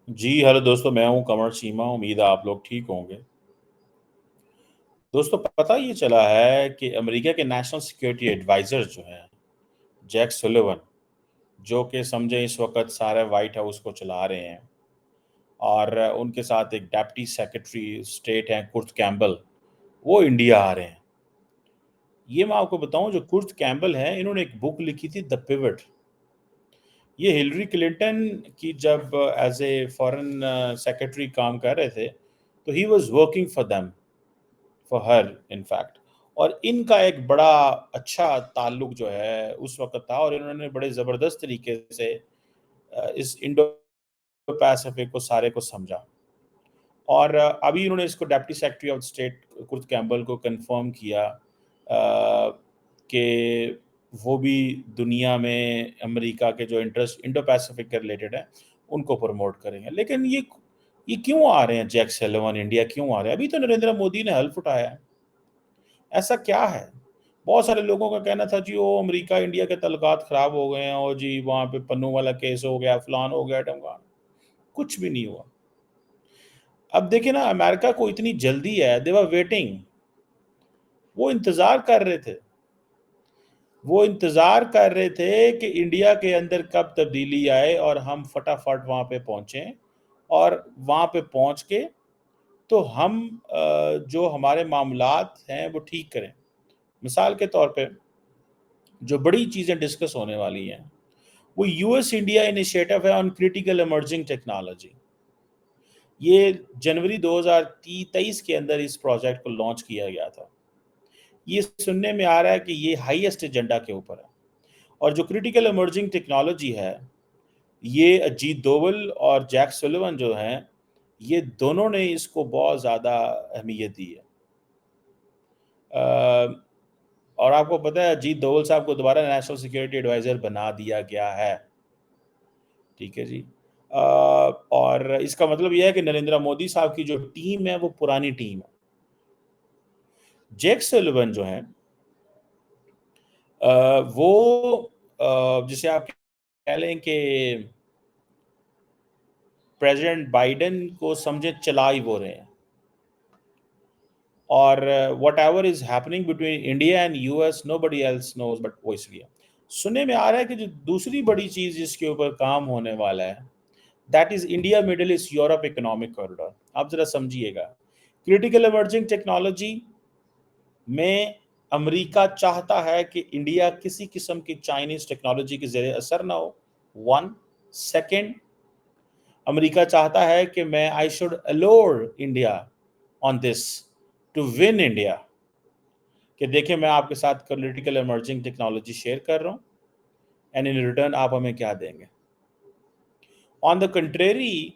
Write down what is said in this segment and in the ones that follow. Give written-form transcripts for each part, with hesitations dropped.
जी hello दोस्तों, मैं हूं कमर चीमा। उम्मीद है आप लोग ठीक होंगे। दोस्तों, पता ये चला है कि अमेरिका के नेशनल सिक्योरिटी एडवाइजर जो हैं जैक सुलिवन, जो कि समझे इस वक्त सारे वाइट हाउस को चला रहे हैं, और उनके साथ एक डेप्टी सेक्रेटरी स्टेट हैं कुर्ट कैम्बल, वो इंडिया आ रहे हैं। ये मैं आपको बताऊं, जो कुर्ट कैम्बल हैं इन्होंने एक बुक लिखी थी, द पिवट। ये हिलरी क्लिंटन की जब एज ए फॉरेन सेक्रेटरी काम कर रहे थे, तो he was working for them, for her in fact. और इनका एक बड़ा अच्छा ताल्लुक जो है उस वक्त था, और इन्होंने बड़े ज़बरदस्त तरीके से इस इंडो पैसिफिक को सारे को समझा। और अभी इन्होंने इसको deputy secretary of state Kurt Campbell को कंफर्म किया कि वो भी दुनिया में अमेरिका के जो इंटरेस्ट इंडो पैसिफिक के रिलेटेड है उनको प्रमोट करेंगे। लेकिन ये क्यों आ रहे हैं जैक सलिवन इंडिया, क्यों आ रहे हैं? अभी तो नरेंद्र मोदी ने हल्फ उठाया है। ऐसा क्या है? बहुत सारे लोगों का कहना था जी वो अमेरिका इंडिया के तल्लुकात खराब हो गए हैं, और जी वहाँ पे पन्नू वाला केस हो गया, फलान हो गया, ढमकान। कुछ भी नहीं हुआ। अब देखिए ना, अमेरिका को इतनी जल्दी है, दे वर वेटिंग। वो इंतजार कर रहे थे। वो इंतजार कर रहे थे कि इंडिया के अंदर कब तब्दीली आए और हम फटाफट वहाँ पे पहुँचें, और वहाँ पे पहुँच के तो हम जो हमारे मामलात हैं वो ठीक करें। मिसाल के तौर पे जो बड़ी चीज़ें डिस्कस होने वाली हैं वो यूएस इंडिया इनिशिएटिव है ऑन क्रिटिकल इमर्जिंग टेक्नोलॉजी। ये जनवरी 2023 के अंदर इस प्रोजेक्ट को लॉन्च किया गया था। ये सुनने में आ रहा है कि ये हाईएस्ट एजेंडा के ऊपर है। और जो क्रिटिकल इमर्जिंग टेक्नोलॉजी है, ये अजीत डोवल और जैक सुलिवन जो हैं, ये दोनों ने इसको बहुत ज़्यादा अहमियत दी है। अ, और आपको पता है अजीत डोवल साहब को दोबारा नेशनल सिक्योरिटी एडवाइज़र बना दिया गया है। ठीक है जी। और इसका मतलब ये है कि नरेंद्र मोदी साहब की जो टीम है वो पुरानी टीम है। जैक सलिवन जो हैं वो जिसे आप कह लें कि प्रेसिडेंट बाइडेन को समझे चला ही वो रहे हैं। और whatever is happening between India and US nobody else knows but वो। इसलिए सुनने में आ रहा है कि जो दूसरी बड़ी चीज जिसके ऊपर काम होने वाला है, that is India middle east Europe economic corridor. आप जरा समझिएगा, क्रिटिकल इमर्जिंग टेक्नोलॉजी में अमेरिका चाहता है कि इंडिया किसी किस्म की चाइनीज टेक्नोलॉजी के ज़रिए असर ना हो। वन सेकेंड, अमेरिका चाहता है कि मैं I should allow India on this to win India, कि देखिए मैं आपके साथ पॉलिटिकल इमर्जिंग टेक्नोलॉजी शेयर कर रहा हूँ, एंड इन रिटर्न आप हमें क्या देंगे। On the contrary,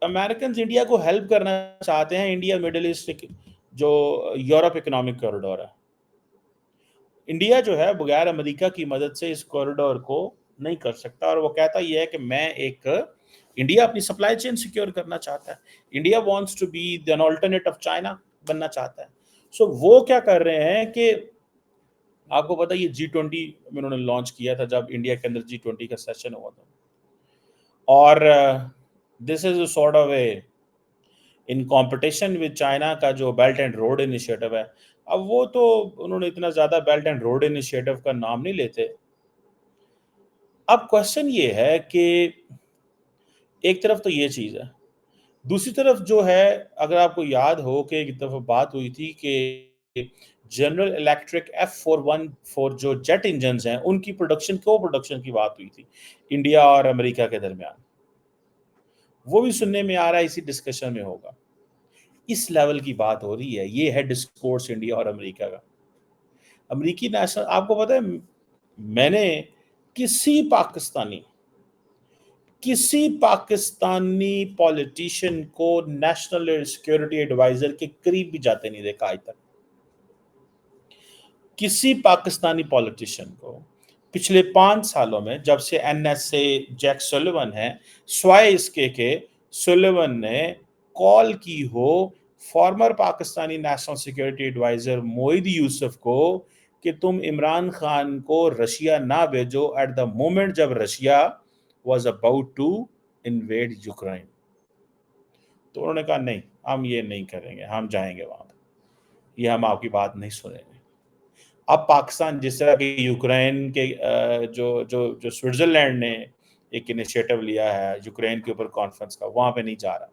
American India को हेल्प करना चाहते हैं। इंडिया मिडिल ईस्ट जो यूरोप इकोनॉमिक कॉरिडोर है, इंडिया जो है बगैर अमेरिका की मदद से इस कॉरिडोर को नहीं कर सकता। और वो कहता ये है कि मैं एक इंडिया अपनी सप्लाई चेन सिक्योर करना चाहता है। India wants to be an alternate of China बनना चाहता है। सो वो क्या कर रहे हैं कि आपको पता है ये G20 में उन्होंने लॉन्च किया था जब इंडिया के अंदर G20 का सेशन हुआ था। और this is sort of A in competition with China का जो बेल्ट एंड रोड इनिशिएटिव है। अब वो तो उन्होंने इतना ज़्यादा बेल्ट एंड रोड इनिशिएटिव का नाम नहीं लेते। अब क्वेश्चन ये है कि एक तरफ तो ये चीज़ है, दूसरी तरफ जो है, अगर आपको याद हो कि एक दफ़ा बात हुई थी कि जनरल इलेक्ट्रिक F414 जो जेट इंजन्स हैं उनकी प्रोडक्शन को-प्रोडक्शन की बात हुई थी इंडिया और अमेरिका के दरमियान। वो भी सुनने में आ रहा है इसी डिस्कशन में होगा। इस लेवल की बात हो रही है। ये है डिस्कोर्स इंडिया और अमेरिका का। अमेरिकी नेशनल, आपको पता है मैंने किसी पाकिस्तानी पॉलिटिशियन को नेशनल सिक्योरिटी एडवाइजर के करीब भी जाते नहीं देखा आज तक। किसी पाकिस्तानी पॉलिटिशियन को पिछले 5 सालों में, जब से एनएसए जैक सुलिवन है, स्वाय इसके के सुलिवन ने कॉल की हो former Pakistani national security adviser Moeed Yusuf को कि तुम इमरान खान को रशिया ना भेजो एट द मोमेंट जब Russia was about to invade Ukraine. तो उन्होंने कहा नहीं, हम ये नहीं करेंगे, हम जाएंगे वहां पर, ये हम आपकी बात नहीं सुनेंगे। अब पाकिस्तान जिस तरह की यूक्रेन के जो जो जो स्विट्जरलैंड ने एक इनिशिएटिव लिया है यूक्रेन के ऊपर कॉन्फ्रेंस का, वहां पे नहीं जा रहा,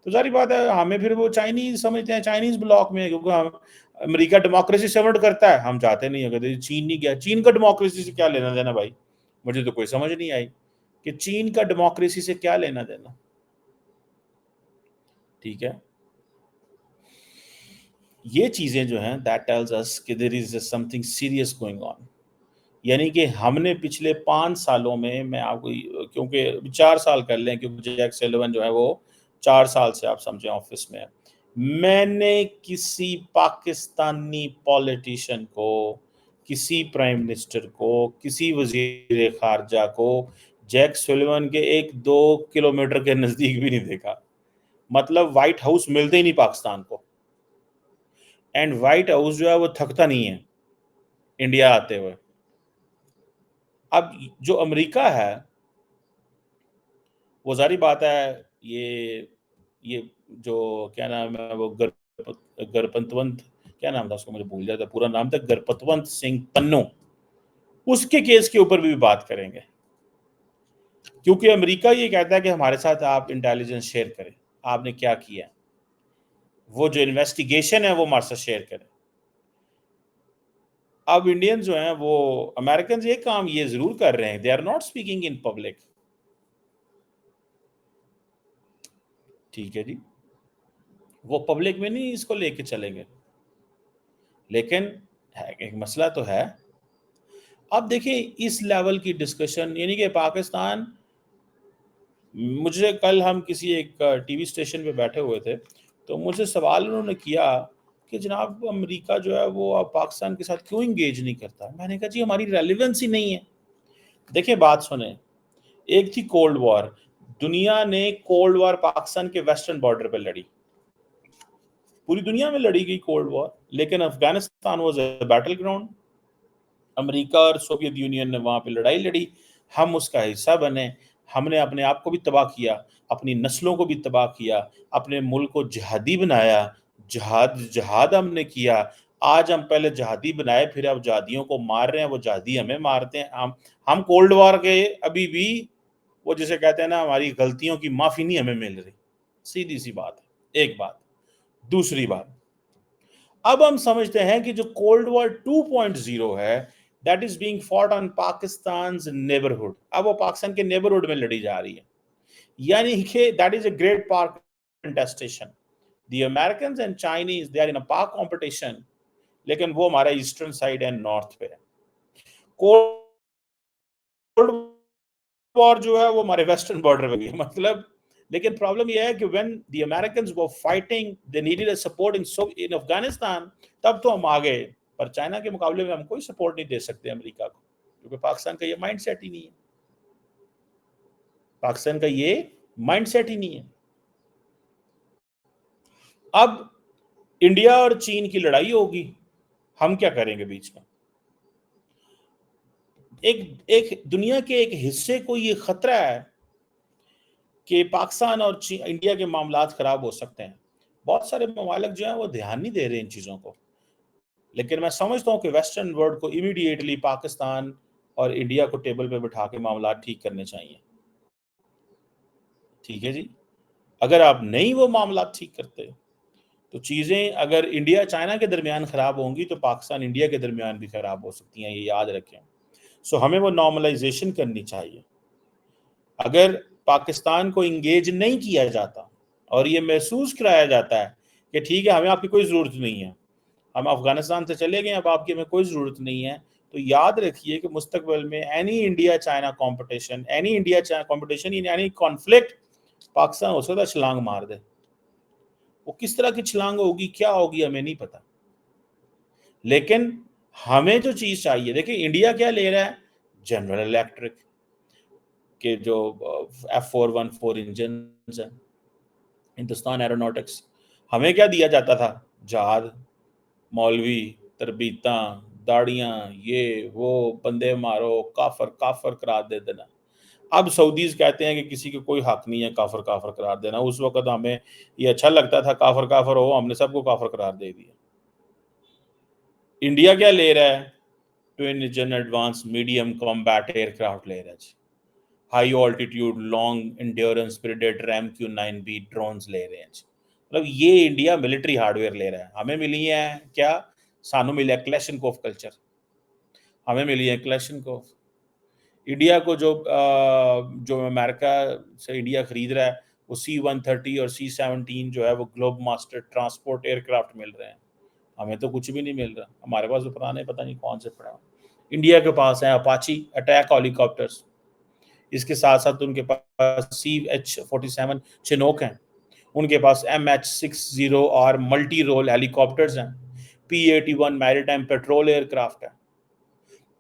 तो जारी बात है हमें फिर वो चाइनीज समझते हैं, चाइनीज ब्लॉक में, क्योंकि हम अमेरिका डेमोक्रेसी सपोर्ट करता है, हम जाते नहीं है, कहते चीन नहीं गया, चीन का डेमोक्रेसी से क्या लेना देना भाई, मुझे तो कोई समझ नहीं आई कि चीन का डेमोक्रेसी से क्या लेना देना। ठीक है, ये चीजें जो हैं दैट टेल्स अस कि there is something serious going on. यानी कि हमने पिछले 5 सालों में, मैं आपको, क्योंकि 4 साल कर लें, क्योंकि जैक सेलिवन जो है वो 4 साल से आप समझें ऑफिस में है। मैंने किसी पाकिस्तानी पॉलिटिशियन को, किसी प्राइम मिनिस्टर को, किसी वजीर खारजा को जैक सुलिवन के 1-2 किलोमीटर के नजदीक भी नहीं देखा। मतलब व्हाइट हाउस मिलते ही नहीं पाकिस्तान को, एंड व्हाइट हाउस जो है वो थकता नहीं है इंडिया आते हुए। अब जो अमेरिका है, वो जारी बात है, ये जो क्या नाम है वो गरपतवंत, क्या नाम था उसका, मुझे भूल जाता, पूरा नाम था गरपतवंत सिंह पन्नू, उसके केस के ऊपर भी बात करेंगे, क्योंकि अमेरिका ये कहता है कि हमारे साथ आप इंटेलिजेंस शेयर करें, आपने क्या किया, वो जो इन्वेस्टिगेशन है वो हमारे साथ शेयर करें। अब इंडियन जो हैं वो, अमेरिकन ये काम ये जरूर कर रहे हैं, they are not speaking in public. ठीक है जी, वो पब्लिक में नहीं इसको लेके चलेंगे, लेकिन एक मसला तो है। अब देखिए इस लेवल की डिस्कशन, यानी कि पाकिस्तान, मुझे कल हम किसी एक टीवी स्टेशन पे बैठे हुए थे, तो मुझे सवाल उन्होंने किया कि जनाब अमेरिका जो है वो अब पाकिस्तान के साथ क्यों इंगेज नहीं करता। मैंने कहा जी हमारी रेलिवेंस ही नहीं है। देखिए बात सुने, एक थी कोल्ड वॉर, दुनिया ने कोल्ड वॉर पाकिस्तान के वेस्टर्न बॉर्डर पे लड़ी, पूरी दुनिया में लड़ी गई कोल्ड वॉर, लेकिन Afghanistan was a battle ground. America और सोवियत यूनियन ने वहां पे लड़ाई लड़ी, हम उसका हिस्सा बने, हमने अपने आप को भी तबाह किया, अपनी नस्लों को भी तबाह किया, अपने मुल्क को जिहादी बनाया, जहाद जहाद हमने किया। आज हम पहले जहादी बनाए, फिर अब जहादियों को मार रहे हैं, वो जहादी हमें मारते हैं। हम कोल्ड वॉर के अभी भी, वो जिसे कहते हैं ना, हमारी गलतियों की माफी नहीं हमें मिल रही, सीधी सी बात है। एक बात, दूसरी बात, अब हम समझते हैं कि जो कोल्ड वॉर 2.0 है, that is being fought on Pakistan neighbourhood, अब वो पाकिस्तान के नेबरहुड में लड़ी जा रही है, यानी कि that is a great power contestation. The American and Chinese they are in a power competition, लेकिन वो हमारा ईस्टर्न साइड एंड नॉर्थ पे है। कोल्ड वॉर जो है वो हमारे वेस्टर्न बॉर्डर पे है, मतलब। लेकिन प्रॉब्लम यह है कि when the Americans were fighting, they needed a support in Afghanistan, तब तो हम आ गए, पर चाइना के मुकाबले में हम कोई सपोर्ट नहीं दे सकते अमेरिका को, क्योंकि पाकिस्तान का ये माइंडसेट ही नहीं है, पाकिस्तान का ये माइंडसेट ही नहीं है। अब इंडिया और चीन की लड़ाई होगी, हम क्या करेंगे बीच में? एक एक दुनिया के एक हिस्से को ये खतरा है कि पाकिस्तान और इंडिया के मामलात खराब हो सकते हैं। बहुत सारे ममालिक जो हैं वो ध्यान नहीं दे रहे इन चीज़ों को, लेकिन मैं समझता हूँ कि वेस्टर्न वर्ल्ड को इमीडिएटली पाकिस्तान और इंडिया को टेबल पे बिठा के मामला ठीक करने चाहिए। ठीक है जी, अगर आप नहीं वो मामला ठीक करते, तो चीज़ें अगर इंडिया चाइना के दरमियान खराब होंगी, तो पाकिस्तान इंडिया के दरमियान भी खराब हो सकती हैं, ये याद रखें। सो हमें वो नॉर्मलाइजेशन करनी चाहिए। अगर पाकिस्तान को इंगेज नहीं किया जाता और ये महसूस कराया जाता है कि ठीक है हमें आपकी कोई ज़रूरत नहीं है, हम अफगानिस्तान से चले गए, अब आपकी हमें कोई ज़रूरत नहीं है, तो याद रखिए कि मुस्तकबिल में any India China competition, any India China competition, यानी कॉन्फ्लिक्ट, पाकिस्तान हो सकता है छलांग मार दे। वो किस तरह की छलांग होगी, क्या होगी, हमें नहीं पता, लेकिन हमें जो चीज़ चाहिए, देखिए इंडिया क्या ले रहा है, जनरल इलेक्ट्रिक के जो F414 इंजन है, हिंदुस्तान एरोनॉटिक्स। हमें क्या दिया जाता था, जहाज, मौलवी, तरबीतां, दाड़ियां, ये वो, बंदे मारो, काफर काफर करा दे देना। اب سعودیز کہتے ہیں کہ کسی کو کوئی حق نہیں ہے کافر کافر قرار دینا. اس وقت ہمیں یہ اچھا لگتا تھا کافر کافر ہو, ہم نے سب کو کافر قرار دے دیا. انڈیا کیا لے رہا ہے؟ Twin engine advance medium combat aircraft لے رہا ہے. High altitude long endurance predator MQ-9B drones لے رہے ہیں. مطلب یہ انڈیا ملٹری ہارڈ ویئر لے رہا ہے. ہمیں ملی ہے کیا؟ سانو ملے کلیشنکوف کلچر, ہمیں ملی ہے کلیشنکوف. انڈیا کو جو امریکہ سے انڈیا خرید رہا ہے وہ C-130 اور C-17 جو ہے وہ globe master transport aircraft مل رہے ہیں. ہمیں تو کچھ بھی نہیں مل رہا. ہمارے پاس تو پرانے پتہ نہیں کون سے پڑا. انڈیا کے پاس ہیں اپاچی اٹیک ہیلی کاپٹرز, اس کے ساتھ ساتھ ان کے پاس CH-47 چنوک ہیں, ان کے پاس MH-60R ملٹی رول ہیلی کاپٹرز ہیں, P-81 maritime petrol year craft ہے,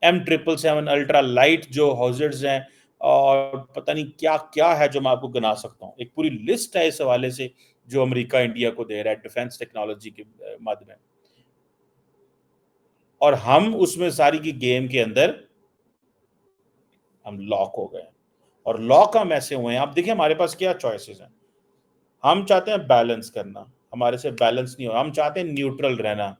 M777 الٹرا لائٹ جو ہاؤزرز ہیں, اور پتہ نہیں کیا کیا ہے جو میں آپ کو گنا سکتا ہوں. ایک پوری لسٹ ہے اس حوالے سے جو امریکہ انڈیا کو دے رہا ہے ڈیفنس ٹیکنالوجی کے مد میں, اور ہم اس میں ساری کی گیم کے اندر ہم لاک ہو گئے. اور لاک ہم ایسے ہوئے ہیں, آپ دیکھیں ہمارے پاس کیا چوائسز ہیں. ہم چاہتے ہیں بیلنس کرنا, ہمارے سے بیلنس نہیں ہو. ہم چاہتے ہیں نیوٹرل رہنا,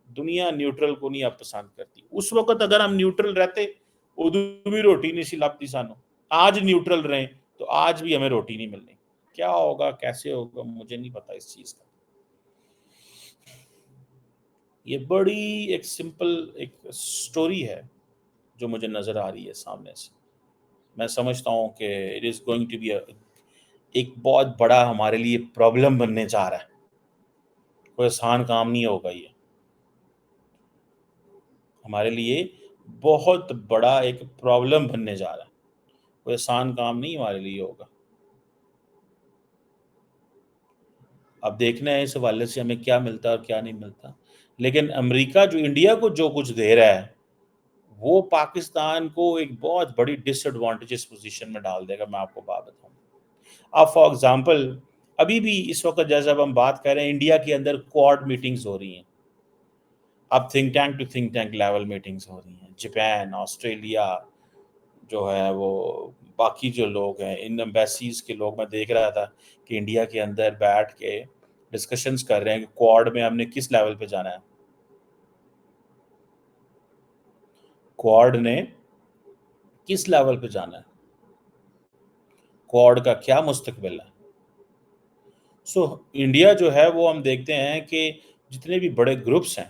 دنیا نیوٹرل کو نہیں اب پسند کرتی. اس وقت اگر ہم نیوٹرل رہتے ادو بھی روٹی نہیں سی لگتی سانو. آج نیوٹرل رہیں تو آج بھی ہمیں روٹی نہیں ملنی. کیا ہوگا کیسے ہوگا مجھے نہیں پتا اس چیز کا. یہ بڑی ایک سمپل ایک سٹوری ہے جو مجھے نظر آ رہی ہے سامنے سے. میں سمجھتا ہوں کہ it is going to be ایک بہت بڑا ہمارے لیے پرابلم بننے جا رہا ہے. کوئی آسان کام نہیں ہوگا. یہ ہمارے لیے بہت بڑا ایک پرابلم بننے جا رہا ہے. کوئی آسان کام نہیں ہمارے لیے ہوگا. اب دیکھنا ہے اس حوالے سے ہمیں کیا ملتا ہے اور کیا نہیں ملتا. لیکن امریکہ جو انڈیا کو جو کچھ دے رہا ہے وہ پاکستان کو ایک بہت بڑی ڈس ایڈوانٹیجز پوزیشن میں ڈال دے گا. میں آپ کو بات بتاؤں, اب فار ایگزامپل ابھی بھی اس وقت جیسے اب ہم بات کر رہے ہیں انڈیا کے اندر کوارڈ میٹنگز ہو رہی ہیں. اب think tank to think tank level meetings ہو رہی ہیں. جاپان, آسٹریلیا جو ہے وہ باقی جو لوگ ہیں ان ایمبیسیز کے لوگ, میں دیکھ رہا تھا کہ انڈیا کے اندر بیٹھ کے ڈسکشنز کر رہے ہیں کہ کوارڈ میں ہم نے کس لیول پہ جانا ہے. کوارڈ نے کس لیول پہ جانا ہے, کوارڈ کا کیا مستقبل ہے. سو انڈیا جو ہے وہ ہم دیکھتے ہیں کہ جتنے بھی بڑے گروپس ہیں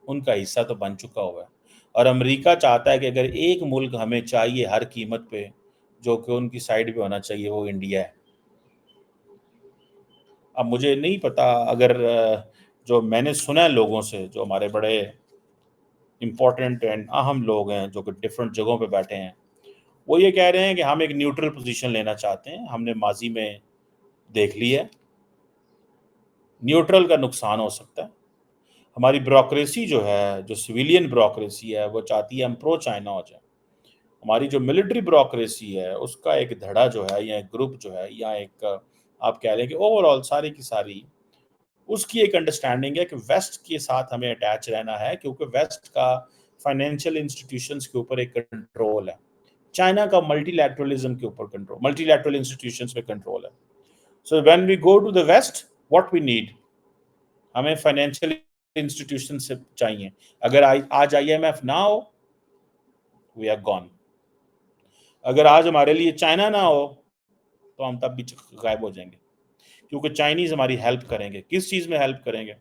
ان کا حصہ تو بن چکا ہوا ہے. اور امریکہ چاہتا ہے کہ اگر ایک ملک ہمیں چاہیے ہر قیمت پہ جو کہ ان کی سائڈ پہ ہونا چاہیے وہ انڈیا ہے. اب مجھے نہیں پتا, اگر جو میں نے سنا ہے لوگوں سے جو ہمارے بڑے امپورٹنٹ اینڈ اہم لوگ ہیں جو کہ ڈفرینٹ جگہوں پہ بیٹھے ہیں, وہ یہ کہہ رہے ہیں کہ ہم ایک نیوٹرل پوزیشن لینا چاہتے ہیں. ہم نے ماضی میں دیکھ لی ہے نیوٹرل کا نقصان ہو سکتا ہے. ہماری بیوروکریسی جو ہے, جو سویلین بیوروکریسی ہے, وہ چاہتی ہے ہم پرو چائنا ہو جائیں. ہماری جو ملٹری بیوروکریسی ہے اس کا ایک دھڑا جو ہے یا ایک گروپ جو ہے یا ایک آپ کہہ لیں کہ اوور آل ساری کی ساری اس کی ایک انڈرسٹینڈنگ ہے کہ ویسٹ کے ساتھ ہمیں اٹیچ رہنا ہے, کیونکہ ویسٹ کا فائنینشیل انسٹیٹیوشنز کے اوپر ایک کنٹرول ہے. چائنا کا ملٹی لیٹرلزم کے اوپر کنٹرول, ملٹی لیٹرل انسٹیٹیوشنز پہ کنٹرول ہے. So when we go to the west what we need, ہمیں فائنینشیل انسٹیٹیوشن سے چاہیے. اگر آج IMF نہ ہو وی آر گون. اگر آج ہمارے لیے چائنا نہ ہو تو ہم تب بھی غائب ہو جائیں گے, کیونکہ چائنیز ہماری ہیلپ کریں گے. کس چیز میں ہیلپ کریں گے؟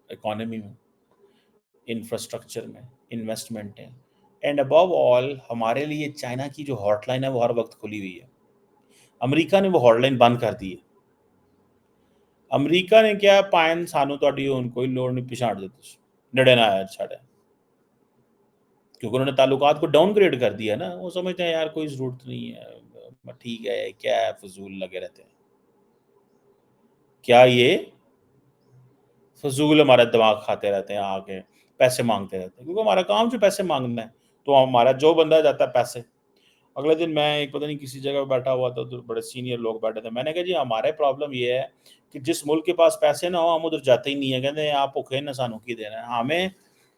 اکانومی میں, انفراسٹرکچر میں, انویسٹمنٹ ہے. اینڈ ابو آل ہمارے لیے چائنا کی جو ہاٹ لائن ہے وہ ہر وقت کھلی ہوئی ہے. امریکہ نے وہ ہاٹ لائن بند کر دی ہے. امریکہ نے کیا پائن سانو تہاڈی ان کوئی لوڑ نہیں پچھاڑ دیتے نڑے نہ آیا چھاڑے, کیونکہ انہوں نے تعلقات کو ڈاؤن گریڈ کر دیا نا. وہ سمجھتے ہیں یار کوئی ضرورت نہیں ہے, ٹھیک ہے کیا ہے, فضول لگے رہتے ہیں. کیا یہ فضول ہمارا دماغ کھاتے رہتے ہیں, آگے پیسے مانگتے رہتے ہیں, کیونکہ ہمارا کام جو پیسے مانگنا ہے. تو ہمارا جو بندہ جاتا ہے پیسے. اگلے دن میں ایک پتہ نہیں کسی جگہ بیٹھا ہوا تھا تو بڑے سینئر لوگ بیٹھے تھے. میں نے کہا جی ہمارے پرابلم یہ ہے کہ جس ملک کے پاس پیسے نہ ہو ہم ادھر جاتے ہی نہیں ہیں. کہتے ہیں آپ بھوکے نہ سانو کی دینا ہے. ہمیں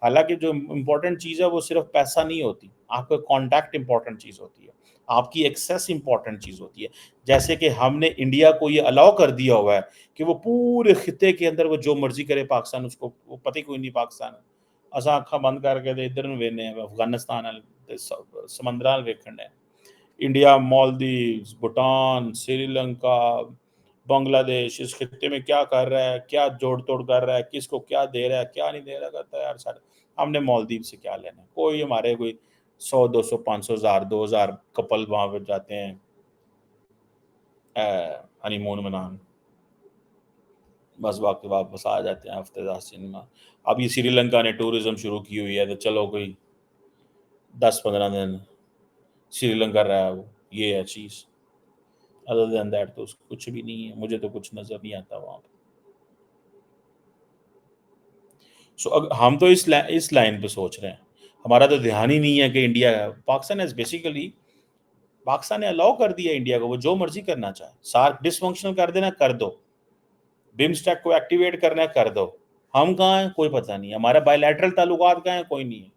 حالانکہ جو امپورٹنٹ چیز ہے وہ صرف پیسہ نہیں ہوتی، آپ کا کانٹیکٹ امپورٹنٹ چیز ہوتی ہے، آپ کی ایکسیس امپورٹنٹ چیز ہوتی ہے. جیسے کہ ہم نے انڈیا کو یہ الاؤ کر دیا ہوا ہے کہ وہ پورے خطے کے اندر وہ جو مرضی کرے پاکستان، اس کو وہ پتہ ہی کوئی نہیں پاکستان اساں اکھاں بند کر کے تے ادھر وینے افغانستان سمندراں ویکھن ہے. انڈیا، مالدیوز، بھوٹان، سری لنکا، بنگلہ دیش اس خطے میں کیا کر رہا ہے، کیا جوڑ توڑ کر رہا ہے، کس کو کیا دے رہا ہے، کیا نہیں دے رہا. کہتا ہے یار سارے ہم نے مالدیو سے کیا لینا ہے. کوئی ہمارے کوئی 100 200 500 ہزار 2000 کپل وہاں پہ جاتے ہیں ہنی مون منان، بس باقی واپس آ جاتے ہیں ہفتے 10 دن میں. اب یہ سری لنکا نے ٹورزم شروع کی ہوئی ہے تو چلو کوئی 10-15 دن سری لنکا رہا ہے. وہ یہ ہے چیز، ادر دین دیٹ تو کچھ بھی نہیں ہے. مجھے تو کچھ نظر نہیں آتا وہاں پہ. ہم تو اس لائن پہ سوچ رہے ہیں. ہمارا تو دھیان ہی نہیں ہے کہ India Pakistan as basically Pakistan نے الاؤ کر دیا انڈیا کو وہ جو مرضی کرنا چاہے. سارک ڈس فنکشنل کر دینا کر دو، بم اسٹیک کو ایکٹیویٹ کرنا ہے کر دو. ہم کہاں ہیں کوئی پتہ نہیں، ہمارا بائی لیٹرل تعلقات کہاں ہیں کوئی نہیں ہے.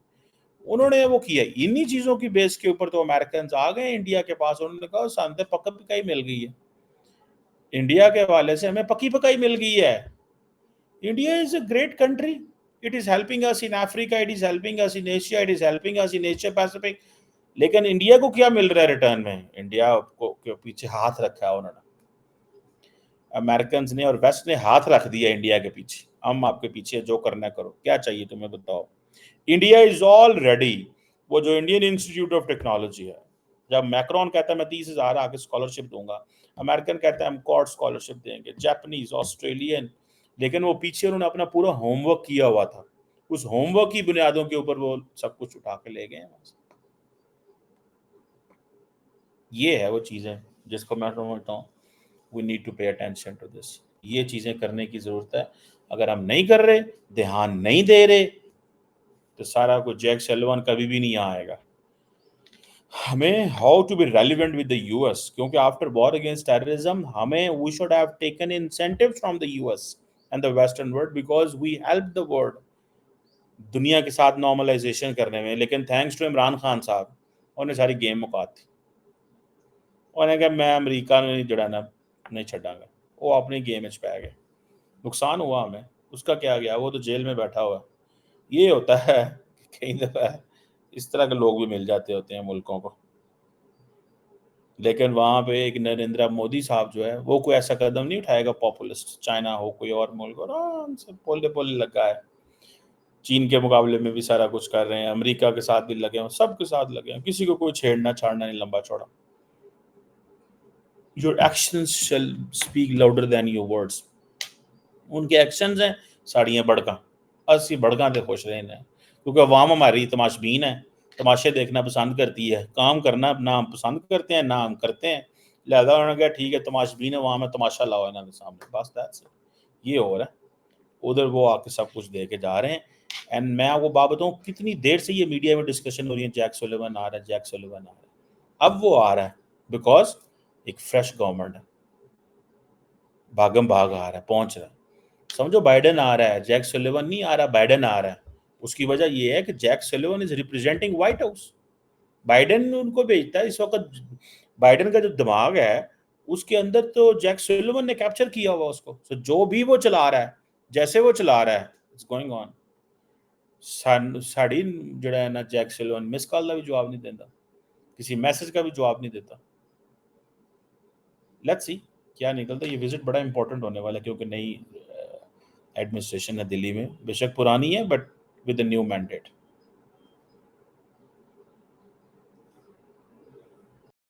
انہوں نے وہ کیا انہی چیزوں کی بیس کے اوپر تو امریکنز آ گئے انڈیا کے پاس. انہوں نے کہا سانتے پکی پکائی مل گئی ہے انڈیا کے حوالے سے، ہمیں پکی پکائی مل گئی ہے. India is a great country. It is helping us in Africa, it is helping us in Asia, it is helping us in Asia Pacific. لیکن انڈیا کو کیا مل رہا ہے ریٹرن میں؟ انڈیا کو پیچھے ہاتھ رکھا ہے انہوں نے، امریکنز نے اور ویسٹ نے ہاتھ رکھ دیا انڈیا کے پیچھے. ہم آپ کے پیچھے جو کرنا کرو، کیا چاہیے تمہیں بتاؤ. India is all ready. وہ جو انڈین انسٹیٹیوٹ آف ٹیکنالوجی ہے، جب میکرون کہتا ہے میں 30,000 آ کے اسکالرشپ دوں گا، امریکن کہتا ہے ہم کوڈ اسکالرشپ دیں گے، جاپنیز، آسٹریلین. لیکن وہ پیچھے انہوں نے اپنا پورا ہوم ورک کیا ہوا تھا، اس ہوم ورک کی بنیادوں کے اوپر وہ سب کچھ اٹھا کے لے گئے ہیں. یہ ہے وہ چیزیں جس کو میں سمجھتا ہوں we need to pay attention to this. یہ چیزیں کرنے کی ضرورت ہے. اگر ہم نہیں کر رہے، دھیان نہیں دے رہے، تو سارا کچھ جیک سیلون کبھی بھی نہیں آئے گا. ہمیں how to be relevant with the U S, کیونکہ آفٹر وار اگینسٹ ٹیررزم ہمیں we should have taken incentive from the U S and the western world because we help the world دنیا کے ساتھ نارملائزیشن کرنے میں. لیکن thanks to Imran Khan صاحب انہوں نے ساری گیم مکات تھی. انہوں نے کہا میں امریکہ نے نہیں جڑانا، نہیں چھڈا گا. وہ اپنی گیم پہ گئے. نقصان ہوا ہمیں، اس کا کیا گیا، وہ تو جیل میں بیٹھا ہوا. یہ ہوتا ہے کئی دفعہ اس طرح کے لوگ بھی مل جاتے ہوتے ہیں ملکوں کو. لیکن وہاں پہ ایک نریندر مودی صاحب جو ہے وہ کوئی ایسا قدم نہیں اٹھائے گا پاپولسٹ، چائنا ہو کوئی اور ملک، اور آرام سے پولے پولے لگا ہے. چین کے مقابلے میں بھی سارا کچھ کر رہے ہیں، امریکہ کے ساتھ بھی لگے ہیں، سب کے ساتھ لگے ہیں. کسی کو کوئی چھیڑنا چھاڑنا نہیں لمبا چوڑا. Your actions shall speak louder than your words. ان کے ایکشنز ہیں ساڑیاں بڑکاں، اسی بڑکاں تے خوش رہنا ہے. کیونکہ عوام ہماری تماشبین ہے، تماشے دیکھنا پسند کرتی ہے. کام کرنا نہ ہم پسند کرتے ہیں نہ ہم کرتے ہیں. لہذا انہوں نے کہا ٹھیک ہے تماشبین ہے وہاں میں تماشا لاؤ انہوں نے سامنے، بس دیٹس اٹ. یہ ہو رہا ہے. ادھر وہ آ کے سب کچھ دے کے جا رہے ہیں. اینڈ میں آپ کو بات بتاؤں کتنی دیر سے یہ میڈیا میں ڈسکشن ہو رہی ہے جیک سولیون آ رہا ہے، جیک سولیون آ رہا ہے. اب وہ آ رہا ہے بیکاز ایک فریش گورنمنٹ ہے، بھاگم بھاگ آ رہا ہے، پہنچ رہا ہے. سمجھو بائیڈن آ رہا ہے، جیک سولیون نہیں آ رہا، بائیڈن آ رہا ہے. اس کی وجہ یہ ہے کہ Jake Sullivan is representing White House. Biden ان کو بھیجتا ہے. اس وقت بائیڈن کا جو دماغ ہے اس کے اندر تو جیک سولیون نے کیپچر کیا ہوا اس کو. جو بھی وہ چلا رہا ہے، جیسے وہ چلا رہا ہے، اٹس گوئنگ آن. ساڑی جڑا ہے نا جیک سولیون مس کال کا بھی جواب نہیں دیتا، کسی میسج کا بھی جواب نہیں دیتا. لیٹس سی کیا نکلتا ہے. یہ وزٹ بڑا امپورٹنٹ ہونے والا ہے کیونکہ نئی ایڈمنسٹریشن ہے دلی میں، بے شک پرانی ہے but with a new mandate.